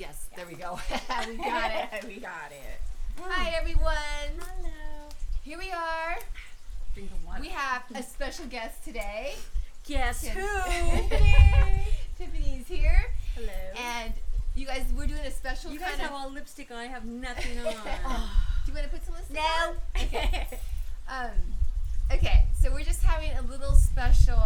Yes, there we go. We got it. We got it. Hi, everyone. Hello. Here we are. Drink of water. We have a special guest today. Guess who? Tiffany's here. Hello. And you guys, we're doing a special You kind guys of... have all lipstick on. I have nothing on. Do you want to put some lipstick No. on? Okay. Okay, so we're just having a little special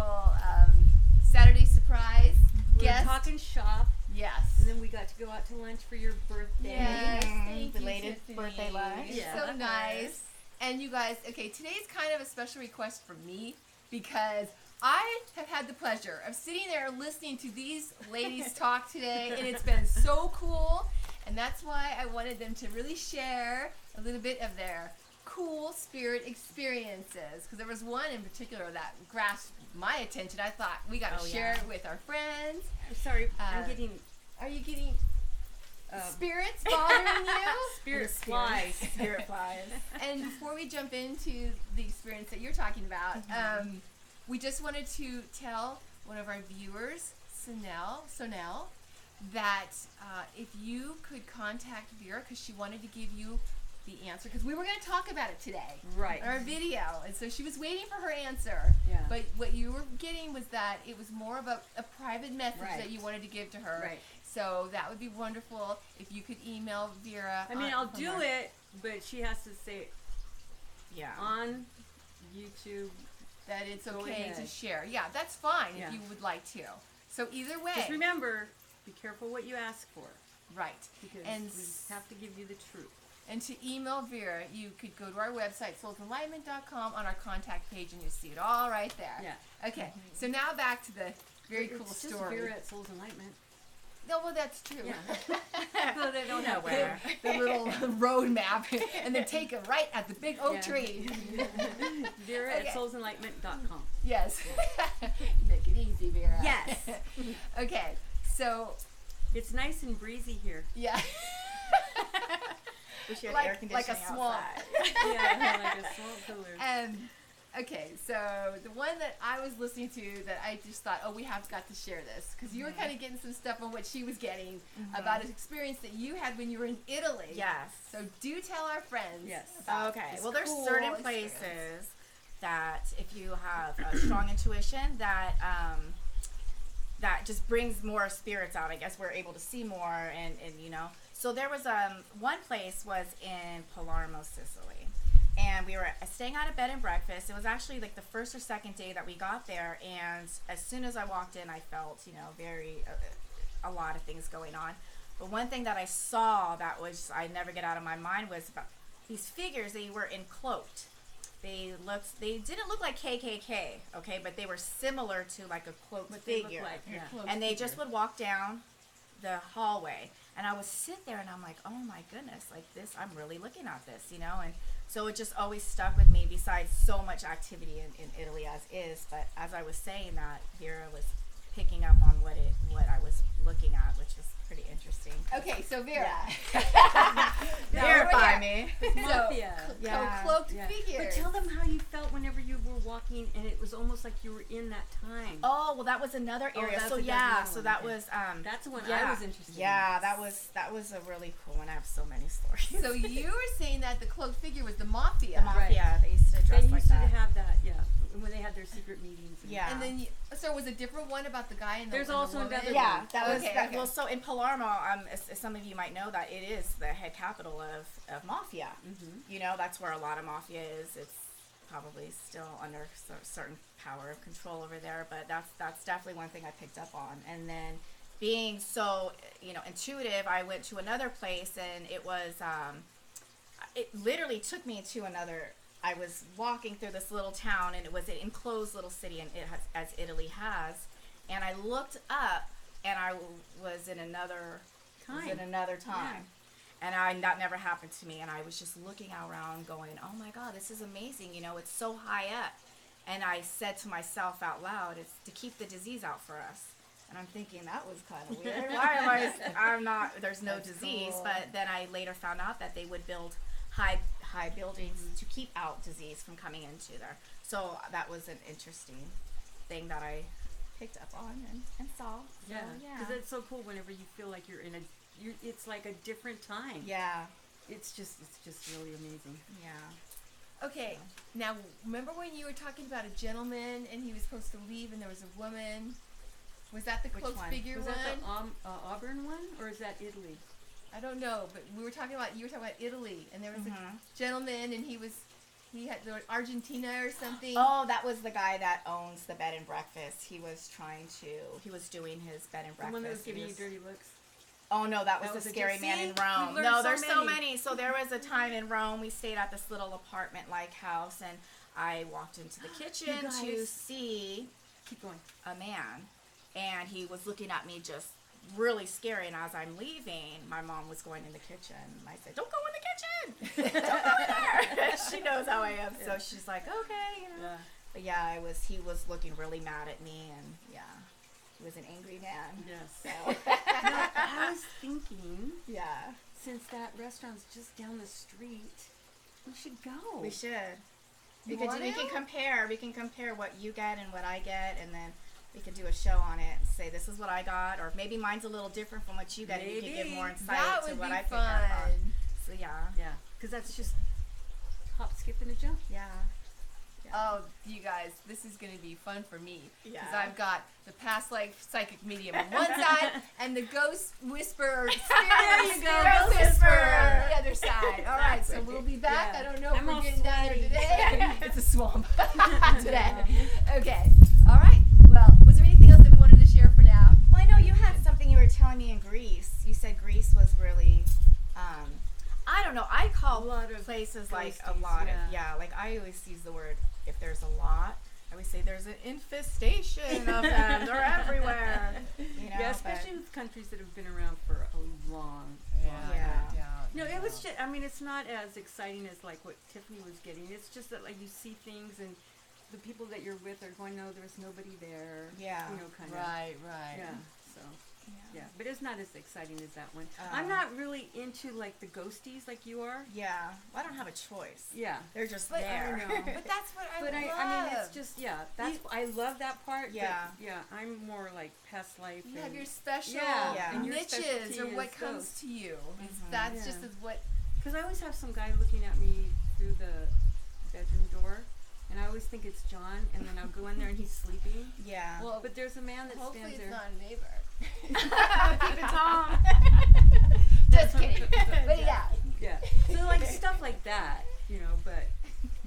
Saturday surprise We were guest. talking shop, Yes. and then we got to go out to lunch for your birthday. Yes, thank you, Belated Tiffany. birthday lunch. It's Yeah. so nice. And you guys, okay, today's kind of a special request from me because I have had the pleasure of sitting there listening to these ladies talk today, and it's been so cool. And that's why I wanted them to really share a little bit of their cool spirit experiences. Because there was one in particular that grasped my attention. I thought we got to share it with our friends. I'm sorry, I'm getting Are you getting spirits bothering you? spirit flies. Spirit flies. And before we jump into the experience that you're talking about, we just wanted to tell one of our viewers, Sonel, that if you could contact Vera, because she wanted to give you the answer, because we were going to talk about it today Right. in our video, and so she was waiting for her answer. Yeah. But what you were getting was that it was more of a private message Right. that you wanted to give to her. Right. So that would be wonderful if you could email Vera. I mean, I'll from do our- it, but she has to say it Yeah. on YouTube. that it's Go okay to ahead. share. Yeah, that's fine Yeah. if you would like to. So either way, Just remember, be careful what you ask for, right. because And we have to give you the truth. And to email Vera, you could go to our website, soulsenlightenment.com, on our contact page, and you see it all right there. Yeah. Okay, so now back to the very cool It's just story. Vera at Souls Enlightenment. No, well, that's true. Yeah. So they don't know Nowhere. The little road map, and then take a right at the big oak Yeah. tree. Vera Okay. at soulsenlightenment.com. Yes. Make it easy, Vera. Yes. Okay, so, It's nice and breezy here. yeah. Wish you had Like- air conditioning like a swamp. outside. Yeah, like a swamp pillar. Okay, so the one that I was listening to that I just thought, oh, we have got to share this, because you were kind of getting some stuff on what she was getting about an experience that you had when you were in Italy. Yes. So do tell our friends. Yes. about Okay. this Well, there's cool certain experience. places that if you have a strong intuition that that just brings more spirits out. I guess we're able to see more, and you know. So there was one place was in Palermo, Sicily, and we were staying at a bed and breakfast. It was actually like the first or second day that we got there, and as soon as I walked in, I felt very a lot of things going on. But one thing that I saw that was I never get out of my mind was about these figures. They were encloaked. They didn't look like KKK, okay, but they were similar to like a cloaked What they figure. look like, yeah. Close And they figure. just would walk down the hallway, and I would sit there and I'm like, oh my goodness, like this, I'm really looking at this, and so it just always stuck with me, besides so much activity in Italy as is. But as I was saying that, Vera was picking up on what I was looking at, which is pretty interesting. Okay, so Vera. Verify me. Mafia. Yeah. Cloaked Yeah. figures. But tell them how you felt whenever you were walking, and it was almost like you were in that time. Oh, well, that was another Oh, area. that's so another yeah, one, so that okay. was That's the one yeah. I was interested in. Yeah, that was a really cool one. I have so many stories. So you were saying that the cloaked figure was the mafia. The mafia, they used to They dress used like to that. have that, yeah, when they had their secret meetings. Yeah. And then, so was a different one about the guy and the There's and the also woman? another Yeah, one. that was Okay, that, okay. well. So in Palermo, as some of you might know, that it is the head capital of mafia. Mhm. That's where a lot of mafia is. It's probably still under certain power of control over there, but that's definitely one thing I picked up on. And then being so intuitive, I went to another place, and it was it literally took me to another. I was walking through this little town, and it was an enclosed little city, and it has, as Italy has. And I looked up, and I was in another time. And that never happened to me. And I was just looking around, going, "Oh my God, this is amazing! It's so high up." And I said to myself out loud, "It's to keep the disease out for us." And I'm thinking that was kind of weird. Why am I? I'm not. There's no That's disease. cool. But then I later found out that they would build high buildings to keep out disease from coming into there. So that was an interesting thing that I picked up on and saw. So, Yeah, because it's so cool whenever you feel like you're in a it's like a different time. Yeah. It's just really amazing. Yeah. Okay, now remember when you were talking about a gentleman and he was supposed to leave and there was a woman? Was that the Which close one? figure Was one? that the Auburn one, or is that Italy? I don't know, but you were talking about Italy, and there was a gentleman and he had Argentina or something. Oh, that was the guy that owns the bed and breakfast. He was doing his bed and breakfast. The one that was giving you dirty looks. Oh no, that was the scary man in Rome. No, there's so many. So there was a time in Rome we stayed at this little apartment-like house, and I walked into the kitchen to see Keep going. a man, and he was looking at me just really scary. And as I'm leaving, my mom was going in the kitchen, and I said, "Don't go in the kitchen. Don't go in there." She knows how I am, so she's like, "Okay." You know. Yeah. But yeah, he was looking really mad at me, and yeah, he was an angry man. Yes. So. Now, I was thinking, Yeah. since that restaurant's just down the street, we should go. We should. You We want can to? compare. We can compare what you get and what I get, and then we could do a show on it and say this is what I got, or maybe mine's a little different from what you get. And you could give more insight That to would what be I pick fun. up on. So yeah. Yeah, because that's just hop, skip, and a jump. Yeah. Oh, you guys, this is going to be fun for me. Because Yeah. I've got the past life psychic medium on one side and the ghost whisperer, There you go, ghost ghost whisperer on whisperer. the other side. All right, so we'll be back. Yeah. I don't know if I'm we're all getting down sweaty. here today. It's a swamp today. Okay. All right. Well, was there anything else that we wanted to share for now? Well, I know you had something you were telling me in Greece. You said Greece was really, I don't know. I call A lot of places like a ghosties, lot yeah. of, like I always use the word, if there's a lot, I always say there's an infestation of them. They're everywhere. You know, Yeah, especially with countries that have been around for a long Yeah. time. No, it was just, I mean, it's not as exciting as like what Tiffany was getting. It's just that like you see things and the people that you're with are going, no, there's nobody there. Yeah. You know, kind of. Right. Yeah, so. Yeah, but it's not as exciting as that one. Oh. I'm not really into like the ghosties like you are. Yeah. Well, I don't have a choice. Yeah. They're just But there. I know. But that's what I But love. I mean, it's just, yeah, that's, I love that part. Yeah. But yeah, I'm more like past life. You and have your special Yeah, and your niches specialty or what is comes ghosts. to you. Mhm. That's Yeah. just as what. Because I always have some guy looking at me through the bedroom door, and I always think it's John, and then I'll go in there and he's sleeping. Yeah. Well, But there's a man that hopefully stands it's there. not a neighbor. Keep it Tom. Just kidding. But yeah. Yeah. So like stuff like that, you know. But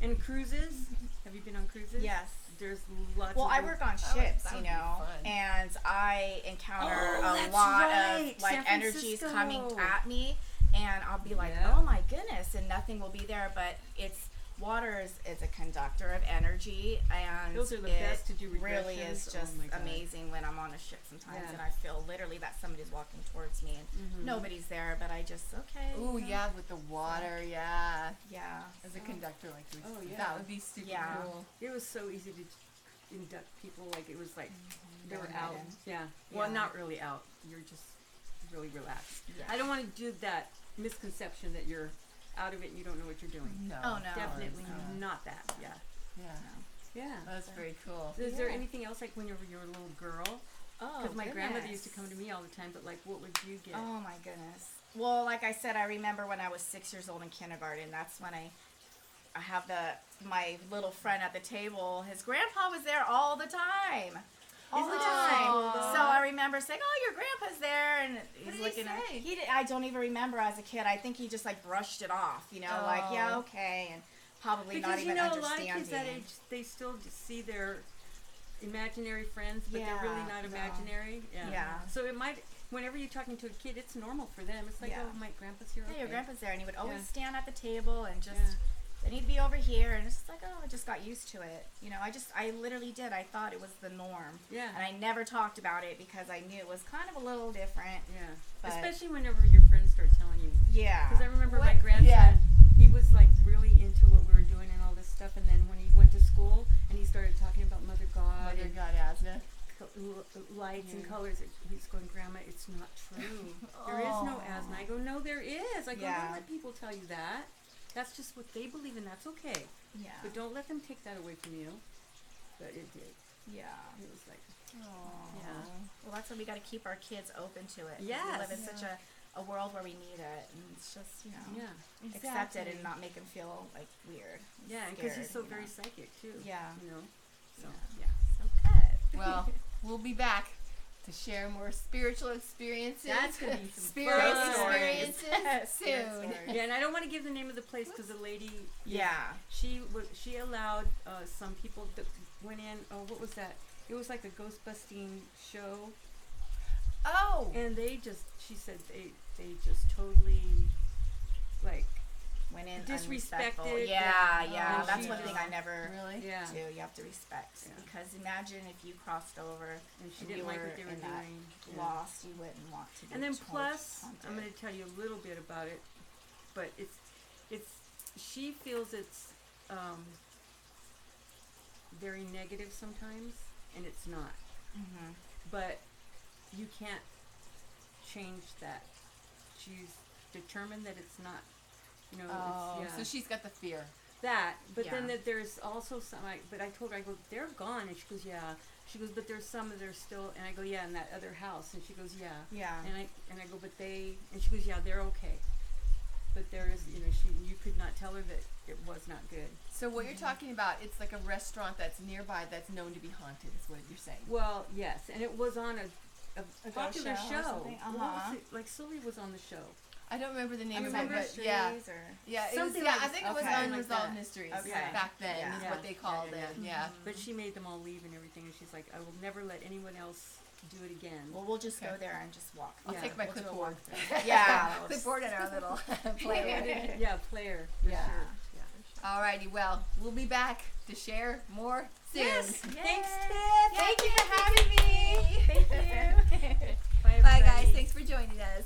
and cruises. Have you been on cruises? Yes. There's lots. Well, of I work on That would- ships, that you would be know, fun. and I encounter Oh, a that's lot right, of like San energies Francisco. coming at me, and I'll be like, Yeah. oh my goodness, and nothing will be there, but it's water is a conductor of energy, and Those are the it best to do really is regressions. just Oh my God. amazing when I'm on a ship sometimes, Yeah. and I feel literally that somebody's walking towards me, and Mhm. nobody's there, but I just okay. Ooh, you know, yeah, with the water, yeah. yeah. As a conductor, like we, Oh, yeah. that would be super Yeah. cool. It was so easy to induct people. Like it was like they were Going out. in. Yeah. Well, Yeah. not really out. You're just really relaxed. Yeah. I don't want to do that misconception that you're out of it and you don't know what you're doing. No. Oh, no. Definitely no. not that. Yeah. Yeah. Yeah. That's very cool. So is there Yeah. anything else like when you were a little girl? Oh, Because my grandmother used to goodness. come to me all the time. But like, what would you get? Oh my goodness. Well, like I said, I remember when I was 6 years old in kindergarten. That's when I have my little friend at the table. His grandpa was there all the time. All Isn't the that time. cool, though? So I remember saying, "Oh, your grandpa's there," and he's did he looking at. say? He did, I don't even remember as a kid. I think he just like brushed it off, you know, like yeah, Oh. okay, and probably Because not you even know, a lot of understanding. kids that age, they still just see their imaginary friends, but they're really Yeah, not no. imaginary. Yeah. Yeah. So it might, whenever you're talking to a kid, it's normal for them. It's like, Yeah. oh, my grandpa's here. Hey, your okay. grandpa's there, and he would always Yeah. stand at the table and just. Yeah. They need to be over here, and it's just like, oh, I just got used to it. You know, I literally did. I thought it was the norm. Yeah. And I never talked about it because I knew it was kind of a little different. Yeah. But- Especially whenever your friends start telling you. Yeah. Because I remember my What? grandson, Yeah. he was like really into what we were doing and all this stuff. And then when he went to school and he started talking about Mother God Mother and God Asna. lights and Yeah. colors, he's going, Grandma, it's not true. There is no Aw. asthma. I go, no, there is. I go, Yeah. don't let people tell you that. That's just what they believe, and that's okay. Yeah. But don't let them take that away from you. But it did. Yeah. It was like, Aww. Yeah. Well, that's why we got to keep our kids open to it. 'Cause We Yes. live in such a a world where we need it, and it's just, you know, Yeah. accept it Exactly. and not make him feel like weird. Yeah, because he's so scared, very you know. psychic too. Yeah. You know. So Yeah. yeah. So good. Well, we'll be back to share more spiritual experiences. That's gonna be some spiritual fun experiences Yes, soon. good stories. Yeah, and I don't want to give the name of the place because the lady. Yeah. She allowed some people that went in. Oh, what was that? It was like a ghost busting show, Oh, and she said they just totally like Went in disrespected. unrespectful. Yeah, Yeah. yeah. Oh, That's she one just- thing I never really? yeah, do. You have to respect. Yeah. Because imagine if you crossed over and she and didn't you like were what they were in that doing. Yeah. lost, you wouldn't want to be And then told plus, haunted. I'm going to tell you a little bit about it, but it's she feels it's very negative sometimes, and it's not. Mhm. But you can't change that. She's determined that it's not. You know, Oh, it's, yeah. so she's got the fear. That, but then Yeah. that there's also some. But I told her, I go, they're gone, and she goes, yeah. She goes, but there's some that are still, and I go, yeah, in that other house, and she goes, yeah. Yeah. And I go, but they, and she goes, yeah, they're okay. But there is, you know, you could not tell her that it was not good. So what you're talking about, it's like a restaurant that's nearby that's known to be haunted, is what you're saying. Well, yes, and it was on a ghost popular show or something? What was Uh-huh. it? Like Sylvia was on the show. I don't remember the name of it, remember but yeah. Mysteries or Yeah, it was, Something yeah, like- I think it was okay. Unresolved Like that. Mysteries Okay. back then Yeah. is Yeah. what they called Yeah, it. yeah, Yeah. But she made them all leave and everything, and she's like, I will never let anyone else do it again. well, we'll just Okay. go there and just walk. I'll Yeah. take my We'll do a clipboard. walkthrough. Yeah. Clipboard and our little player. Yeah, player. For Yeah. Sure. Alrighty, well, we'll be back to share more soon. Yes. Thanks, Thank you for having me. Thank you. Bye, Bye, guys. everybody. Thanks for joining us.